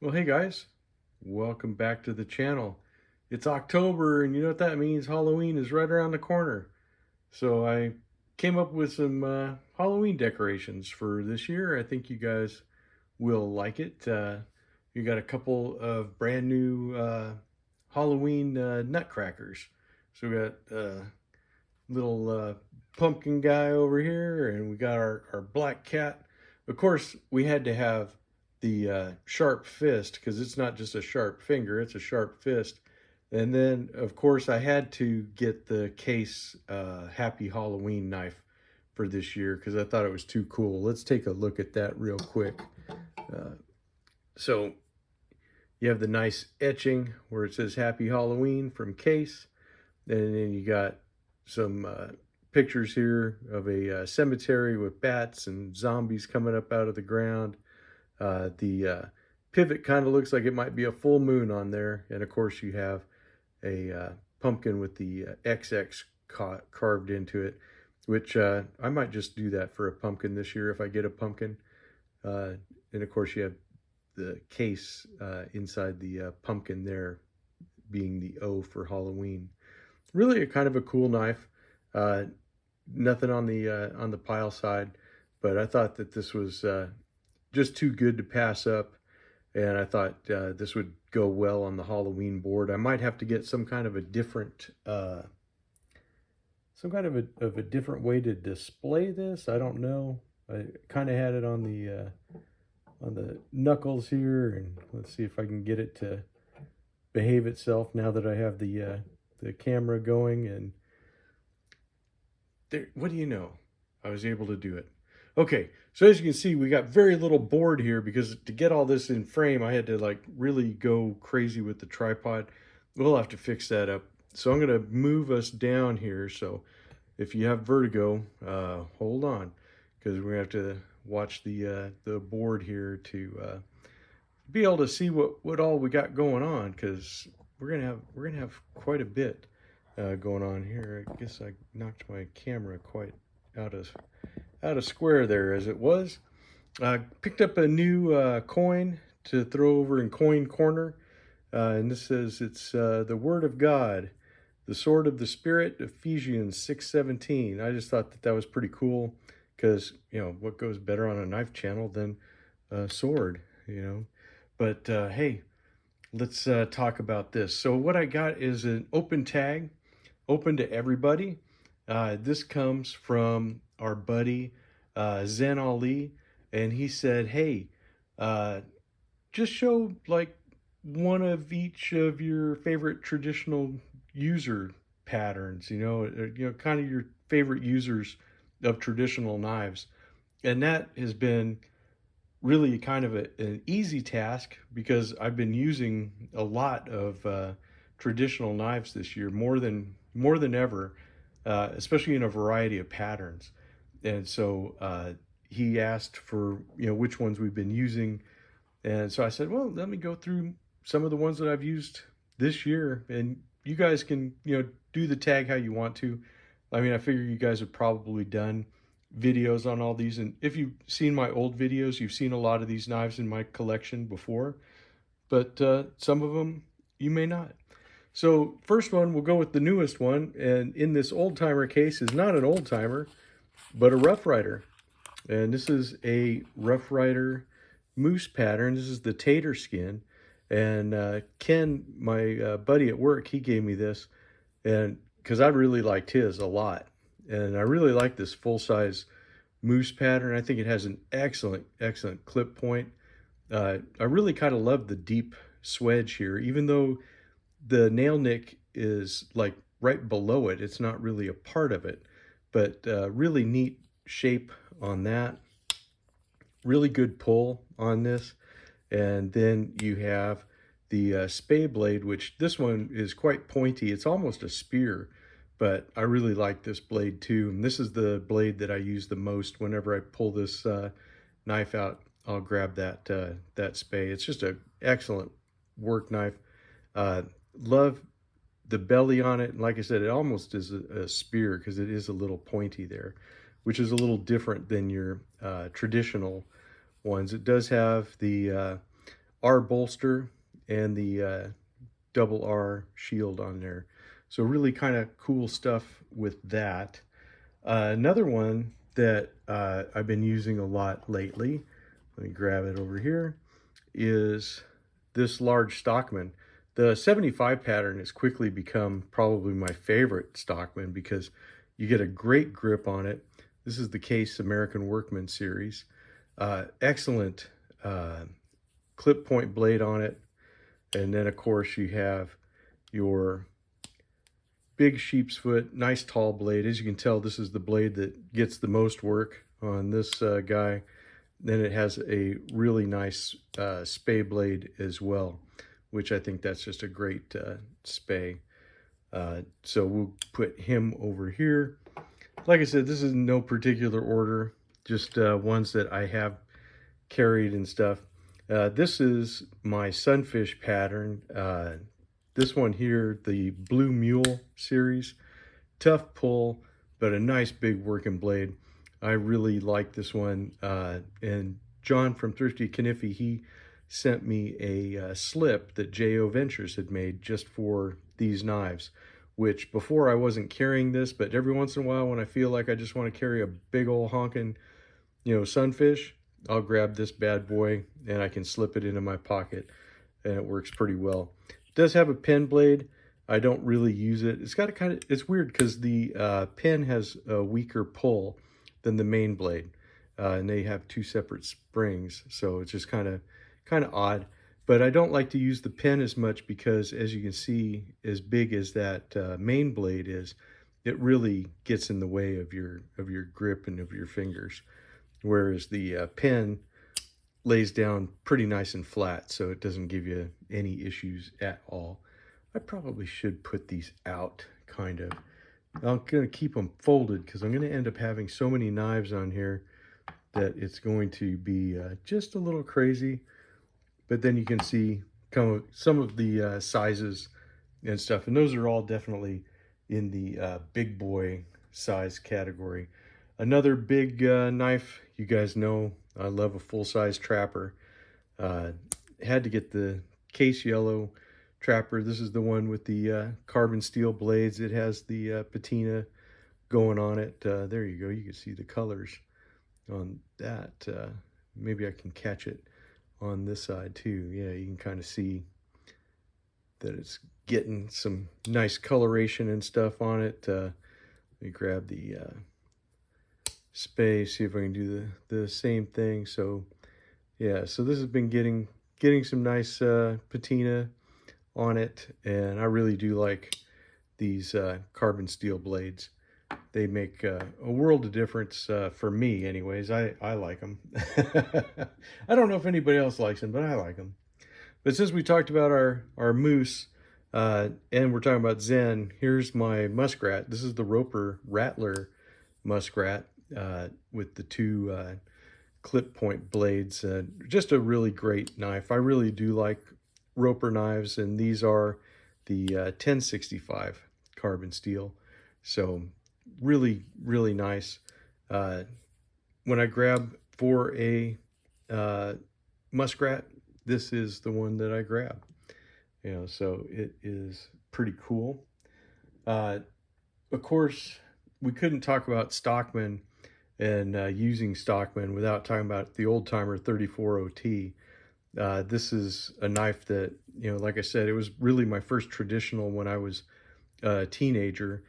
Well, hey guys, welcome back to the channel. It's October, and you know what that means? Halloween is right around the corner. So I came up with some Halloween decorations for this year. I think you guys will like it. You got a couple of brand new Halloween nutcrackers. So we got little pumpkin guy over here, and we got our black cat. Of course, we had to have the sharp fist because it's not just a sharp finger, it's a sharp fist. And then, of course, I had to get the case Happy Halloween knife for this year because I thought it was too cool. Let's take a look at that real quick. So you have the nice etching where it says Happy Halloween from Case. And then you got some pictures here of a cemetery with bats and zombies coming up out of the ground. The pivot kind of looks like it might be a full moon on there. And of course you have a pumpkin with the XX carved into it, which I might just do that for a pumpkin this year if I get a pumpkin. And of course you have the case inside the pumpkin there being the O for Halloween. Really a kind of a cool knife. Nothing on the pile side, but I thought that this was just too good to pass up, and I thought this would go well on the Halloween board. I might have to get some kind of a different of a different way to display this. I don't know. I kind of had it on the knuckles here, and let's see if I can get it to behave itself now that I have the camera going. And there, what do you know? I was able to do it. Okay, so as you can see, we got very little board here because to get all this in frame, I had to like really go crazy with the tripod. We'll have to fix that up. So I'm gonna move us down here. So if you have vertigo, hold on, because we're gonna have to watch the board here to be able to see what all we got going on, because we're gonna have quite a bit going on here. I guess I knocked my camera quite out of square there as it was. Picked up a new coin to throw over in coin corner, and this says it's the Word of God, the Sword of the Spirit, Ephesians 6:17. I just thought that was pretty cool because, you know, what goes better on a knife channel than a sword, you know. But hey, let's talk about this. So what I got is an open tag, open to everybody. This comes from our buddy Zen Ali, and he said, hey, just show like one of each of your favorite traditional user patterns, kind of your favorite users of traditional knives. And that has been really kind of an easy task because I've been using a lot of traditional knives this year, more than ever, especially in a variety of patterns. And so he asked for, which ones we've been using. And so I said, well, let me go through some of the ones that I've used this year, and you guys can, do the tag how you want to. I mean, I figure you guys have probably done videos on all these, and if you've seen my old videos, you've seen a lot of these knives in my collection before, but some of them you may not. So first one, we'll go with the newest one, and in this old timer case is not an old timer, but a Rough Rider. And this is a Rough Rider moose pattern. This is the tater skin. And Ken, my buddy at work, he gave me this, and because I really liked his a lot. And I really like this full-size moose pattern. I think it has an excellent clip point. I really kind of love the deep swedge here, even though the nail nick is like right below it. It's not really a part of it, but really neat shape on that. Really good pull on this. And then you have the spay blade, which this one is quite pointy. It's almost a spear, but I really like this blade too. And this is the blade that I use the most. Whenever I pull this knife out, I'll grab that spay. It's just an excellent work knife. Love the belly on it. And like I said, it almost is a spear because it is a little pointy there, which is a little different than your traditional ones. It does have the R bolster and the double R shield on there. So really kind of cool stuff with that. Another one that I've been using a lot lately, let me grab it over here, is this large Stockman. The 75 pattern has quickly become probably my favorite Stockman because you get a great grip on it. This is the Case American Workman series. Excellent clip point blade on it. And then of course you have your big sheep's foot, nice tall blade. As you can tell, this is the blade that gets the most work on this guy. Then it has a really nice spay blade as well, which I think that's just a great spay. So we'll put him over here. Like I said, this is in no particular order, just ones that I have carried and stuff. This is my sunfish pattern. This one here, the Blue Mule series. Tough pull, but a nice big working blade. I really like this one. And John from Thrifty Kniffy, he sent me a slip that J.O. Ventures had made just for these knives, which before I wasn't carrying this, but every once in a while when I feel like I just want to carry a big old honking, sunfish, I'll grab this bad boy and I can slip it into my pocket and it works pretty well. It does have a pen blade. I don't really use it. It's got a it's weird because the pen has a weaker pull than the main blade. And they have two separate springs. So it's just kind of odd. But I don't like to use the pen as much because, as you can see, as big as that main blade is, it really gets in the way of your grip and of your fingers. Whereas the pen lays down pretty nice and flat, so it doesn't give you any issues at all. I probably should put these out, kind of. I'm going to keep them folded because I'm going to end up having so many knives on here that it's going to be just a little crazy. But then you can see some of the sizes and stuff. And those are all definitely in the big boy size category. Another big knife, you guys know, I love a full-size trapper. Had to get the Case Yellow trapper. This is the one with the carbon steel blades. It has the patina going on it. There you go. You can see the colors on that. Maybe I can catch it on this side too. Yeah, you can kind of see that it's getting some nice coloration and stuff on it. Let me grab the space, see if I can do the same thing. So yeah, so this has been getting some nice patina on it, and I really do like these carbon steel blades. They make a world of difference for me anyways. I like them. I don't know if anybody else likes them, but I like them. But since we talked about our moose, and we're talking about Zen, here's my muskrat. This is the Roper Rattler muskrat with the two clip point blades. Just a really great knife. I really do like Roper knives, and these are the 1065 carbon steel. So really, really nice. When I grab for a muskrat, this is the one that I grab. So it is pretty cool. Of course, we couldn't talk about Stockman and using Stockman without talking about the old timer 34OT. This is a knife that, like I said, it was really my first traditional when I was a teenager.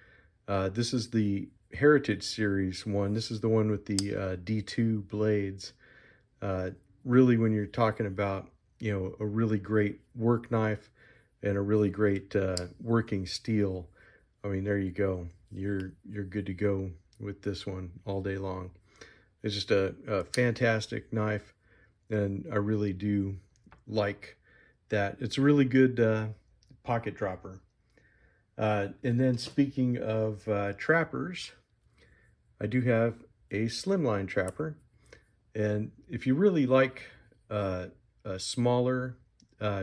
This is the Heritage Series one. This is the one with the D2 blades. Really, when you're talking about, a really great work knife and a really great working steel, I mean, there you go. You're good to go with this one all day long. It's just a fantastic knife, and I really do like that. It's a really good pocket dropper. And then speaking of trappers, I do have a slimline trapper. And if you really like a smaller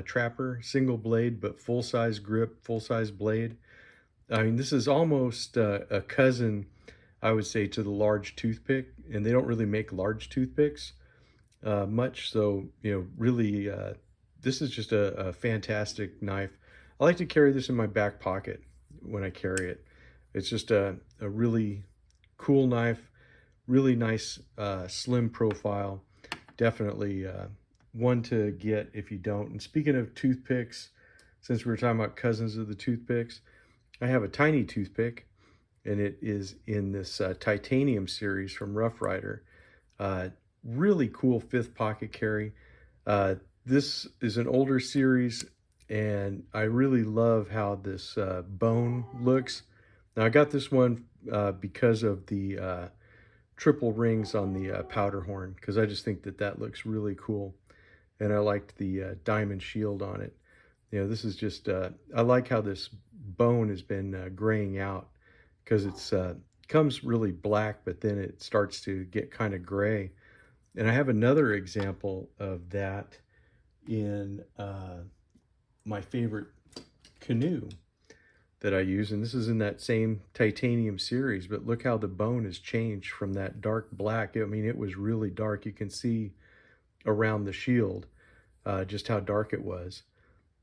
trapper, single blade, but full-size grip, full-size blade, I mean, this is almost a cousin, I would say, to the large toothpick. And they don't really make large toothpicks much. So, really this is just a fantastic knife. I like to carry this in my back pocket when I carry it. It's just a really cool knife, really nice slim profile. Definitely one to get if you don't. And speaking of toothpicks, since we were talking about cousins of the toothpicks, I have a tiny toothpick, and it is in this titanium series from Rough Rider. Really cool fifth pocket carry. This is an older series, and I really love how this bone looks. Now I got this one because of the triple rings on the powder horn, because I just think that that looks really cool, and I liked the diamond shield on it. You know, this is just I like how this bone has been graying out, because it's comes really black, but then it starts to get kind of gray. And I have another example of that in my favorite canoe that I use, and this is in that same titanium series, but look how the bone has changed from that dark black. I mean, it was really dark. You can see around the shield just how dark it was,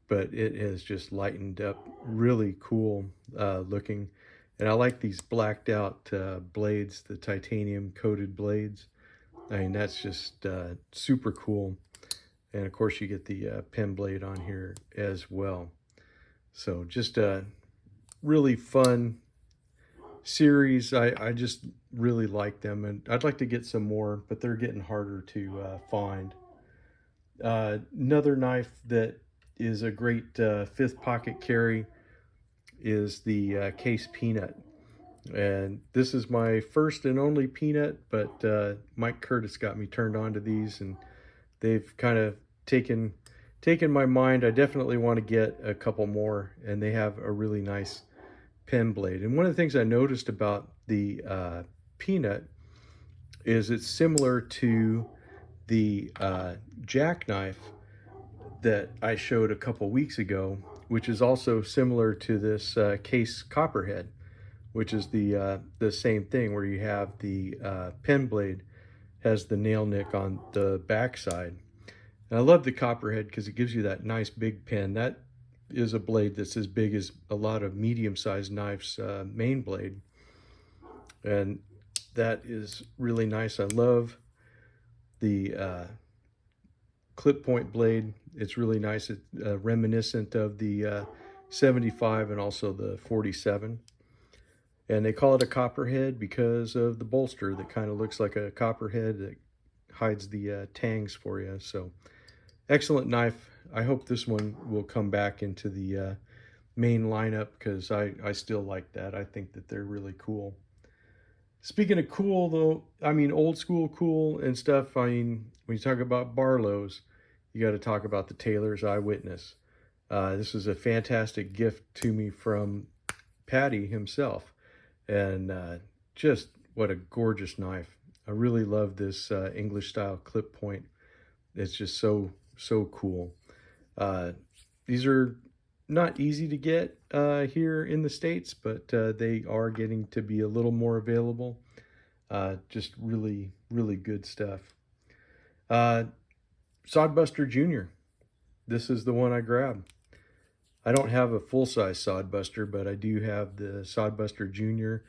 but it has just lightened up, really cool looking. And I like these blacked out blades, the titanium coated blades. I mean, that's just super cool. And of course you get the pen blade on here as well. So just a really fun series. I just really like them, and I'd like to get some more, but they're getting harder to find. Another knife that is a great fifth pocket carry is the Case Peanut. And this is my first and only Peanut, but Mike Curtis got me turned on to these, and they've kind of taken my mind. I definitely want to get a couple more, and they have a really nice pen blade. And one of the things I noticed about the Peanut is it's similar to the jackknife that I showed a couple weeks ago, which is also similar to this Case Copperhead, which is the same thing, where you have the pen blade has the nail nick on the back side. And I love the Copperhead because it gives you that nice big pen. That is a blade that's as big as a lot of medium-sized knives' main blade, and that is really nice. I love the clip point blade. It's really nice. It's reminiscent of the 75 and also the 47. And they call it a Copperhead because of the bolster that kind of looks like a copperhead that hides the tangs for you. So excellent knife. I hope this one will come back into the main lineup, because I still like that. I think that they're really cool. Speaking of cool, though, I mean old school cool and stuff, I mean, when you talk about Barlow's, you got to talk about the Taylor's Eyewitness. This is a fantastic gift to me from Patty himself. And just what a gorgeous knife. I really love this English style clip point. It's just so cool. These are not easy to get here in the States, but they are getting to be a little more available. Just really good stuff. Sodbuster Jr. This is the one I grabbed. I don't have a full-size Sodbuster, but I do have the Sodbuster Jr.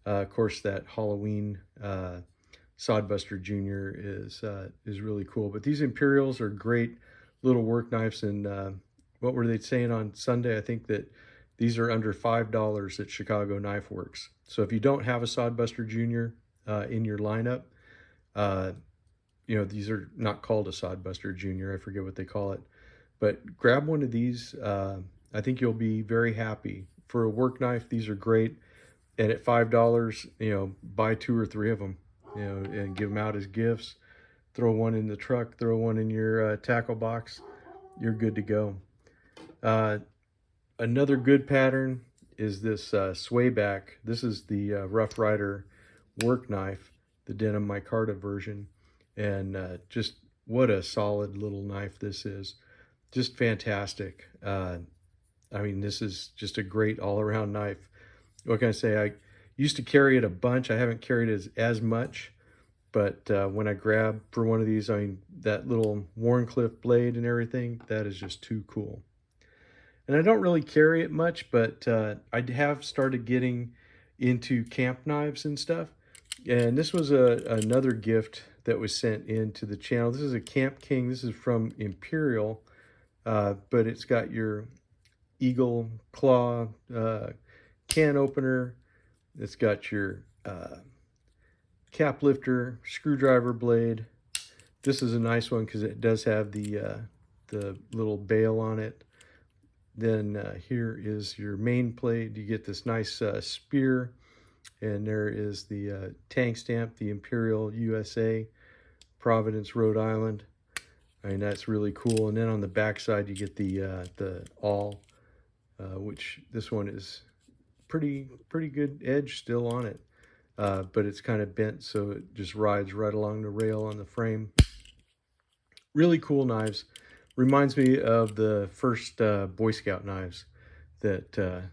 Of course, that Halloween Sodbuster Jr. is really cool. But these Imperials are great little work knives. And what were they saying on Sunday? I think that these are under $5 at Chicago Knife Works. So if you don't have a Sodbuster Jr. In your lineup, you know, these are not called a Sodbuster Jr. I forget what they call it. But grab one of these. I think you'll be very happy. For a work knife, these are great. And at $5, you know, buy 2 or 3 of them, you know, and give them out as gifts. Throw one in the truck, throw one in your tackle box. You're good to go. Another good pattern is this swayback. This is the Rough Rider work knife, the denim micarta version. And just what a solid little knife this is. Just fantastic. I mean, this is just a great all-around knife. What can I say? I used to carry it a bunch. I haven't carried it as much, But when I grab for one of these, I mean, that little Warncliffe blade and everything, that is just too cool. And I don't really carry it much, but I have started getting into camp knives and stuff. And this was another gift that was sent into the channel. This is a Camp King. This is from Imperial, but it's got your eagle claw can opener. It's got your cap lifter, screwdriver blade. This is a nice one because it does have the little bail on it. Then here is your main plate. You get this nice spear, and there is the tank stamp, the Imperial USA, Providence, Rhode Island. I mean, that's really cool. And then on the back side, you get the awl, which this one is pretty good edge still on it, but it's kind of bent, so it just rides right along the rail on the frame. Really cool knives. Reminds me of the first Boy Scout knives that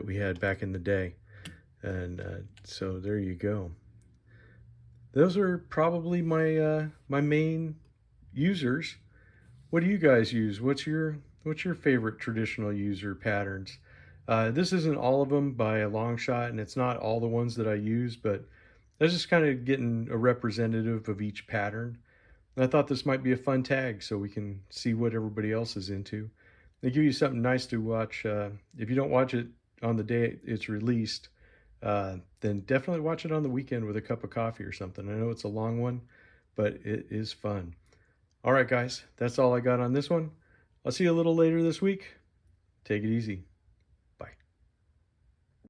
we had back in the day. And so there you go. Those are probably my my main users. What do you guys use? What's your favorite traditional user patterns? This isn't all of them by a long shot, and it's not all the ones that I use, but that's just kind of getting a representative of each pattern. And I thought this might be a fun tag so we can see what everybody else is into. They give you something nice to watch. If you don't watch it on the day it's released, then definitely watch it on the weekend with a cup of coffee or something. I know it's a long one, but it is fun. All right, guys, that's all I got on this one. I'll see you a little later this week. Take it easy.